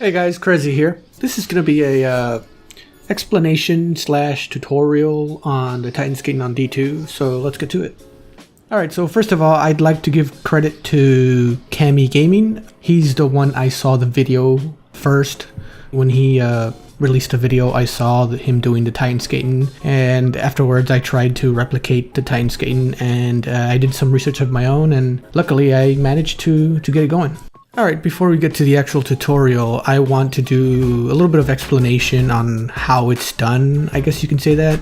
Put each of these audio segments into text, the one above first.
Hey guys, Crazy here. This is going to be a explanation slash tutorial on the Titan skating on D2, so let's get to it. Alright, so first of all, I'd like to give credit to Cami Gaming. He's the one I saw the video first. When he released a video, I saw him doing the Titan skating, and afterwards I tried to replicate the Titan skating, and I did some research of my own, and luckily I managed to get it going. Alright, before we get to the actual tutorial, I want to do a little bit of explanation on how it's done, I guess you can say that.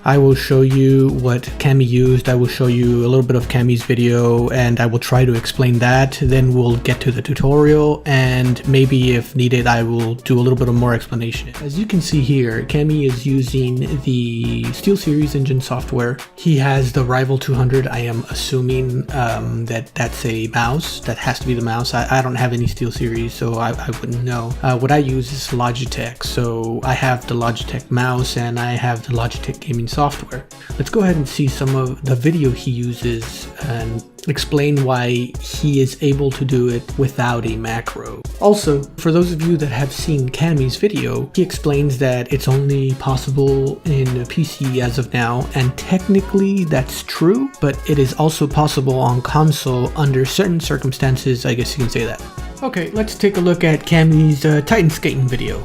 I will show you what Cami used, I will show you a little bit of Cami's video, and I will try to explain that. Then we'll get to the tutorial, and maybe if needed I will do a little bit of more explanation. As you can see here, Cami is using the SteelSeries engine software. He has the Rival 200, I am assuming that that's a mouse, that has to be the mouse. I don't have any SteelSeries, so I wouldn't know. What I use is Logitech, so I have the Logitech mouse and I have the Logitech gaming software. Let's go ahead and see some of the video he uses and explain why he is able to do it without a macro. Also, for those of you that have seen Cami's video, he explains that it's only possible in a PC as of now, and technically that's true, but it is also possible on console under certain circumstances, I guess you can say that. Okay, let's take a look at Cami's Titan skating video.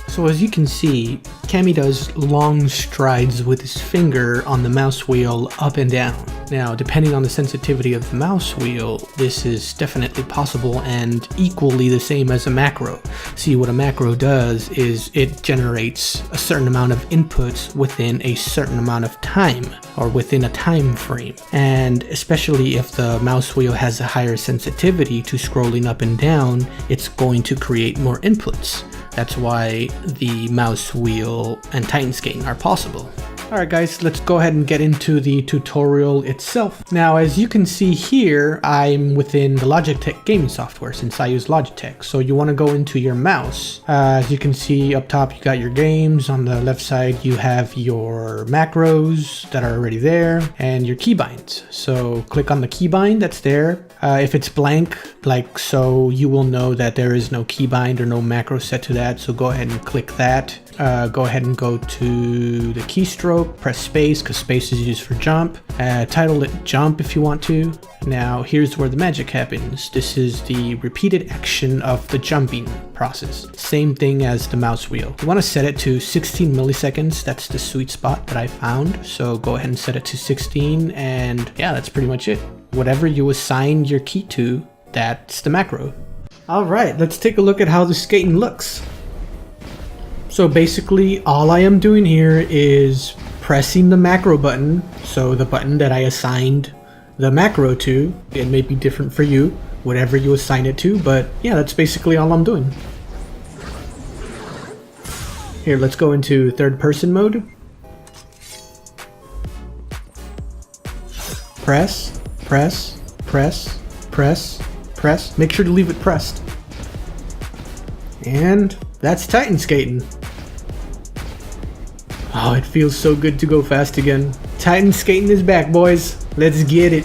So as you can see, Cami does long strides with his finger on the mouse wheel up and down. Now, depending on the sensitivity of the mouse wheel, this is definitely possible and equally the same as a macro. See, what a macro does is it generates a certain amount of inputs within a certain amount of time, or within a time frame. And especially if the mouse wheel has a higher sensitivity to scrolling up and down, it's going to create more inputs. That's why the mouse wheel and Titan skating are possible. Alright guys, let's go ahead and get into the tutorial itself. Now, as you can see here, I'm within the Logitech gaming software since I use Logitech. So you want to go into your mouse. As you can see up top, you got your games. On the left side, you have your macros that are already there and your keybinds. So click on the keybind that's there. If it's blank, like so, you will know that there is no keybind or no macro set to that. So go ahead and click that. Go ahead and go to the keystroke, press space because space is used for jump. Title it jump if you want to. Now here's where the magic happens. This is the repeated action of the jumping process. Same thing as the mouse wheel. You want to set it to 16 milliseconds. That's the sweet spot that I found. So go ahead and set it to 16, and yeah, that's pretty much it. Whatever you assign your key to, that's the macro. Alright, let's take a look at how the skating looks. So basically all I am doing here is pressing the macro button, so the button that I assigned the macro to. It may be different for you, whatever you assign it to, but yeah, that's basically all I'm doing. Here, let's go into third person mode. Press, press, press, press, press. Make sure to leave it pressed. And that's Titan skating. Oh, it feels so good to go fast again. Titan skating is back, boys. Let's get it.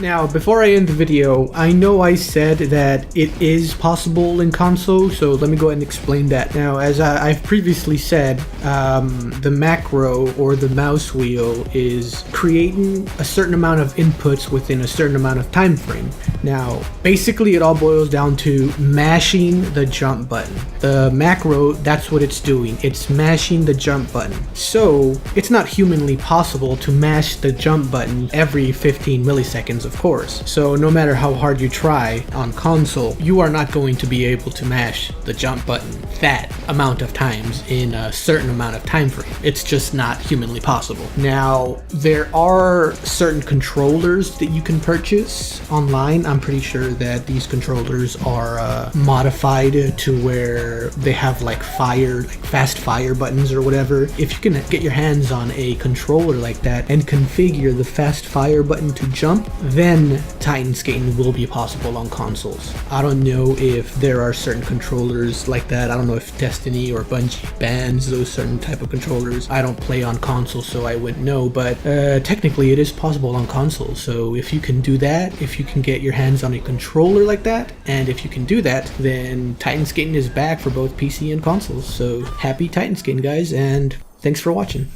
Now, before I end the video, I know I said that it is possible in console, so let me go ahead and explain that. Now, as I've previously said, the macro or the mouse wheel is creating a certain amount of inputs within a certain amount of time frame. Now, basically it all boils down to mashing the jump button. The macro, that's what it's doing. It's mashing the jump button. So, it's not humanly possible to mash the jump button every 15 milliseconds, of course. So no matter how hard you try on console, you are not going to be able to mash the jump button that amount of times in a certain amount of time frame. It's just not humanly possible. Now, there are certain controllers that you can purchase online. I'm pretty sure that these controllers are modified to where they have like fast fire buttons or whatever. If you can get your hands on a controller like that and configure the fast fire button to jump, then Titan skating will be possible on consoles. I don't know if there are certain controllers like that. I don't know if Destiny or Bungie bans those certain type of controllers. I don't play on consoles, so I wouldn't know, but technically it is possible on consoles. So if you can do that, if you can get your hands on a controller like that, and if you can do that, then Titan skating is back for both PC and consoles. So happy Titan skating, guys, and thanks for watching.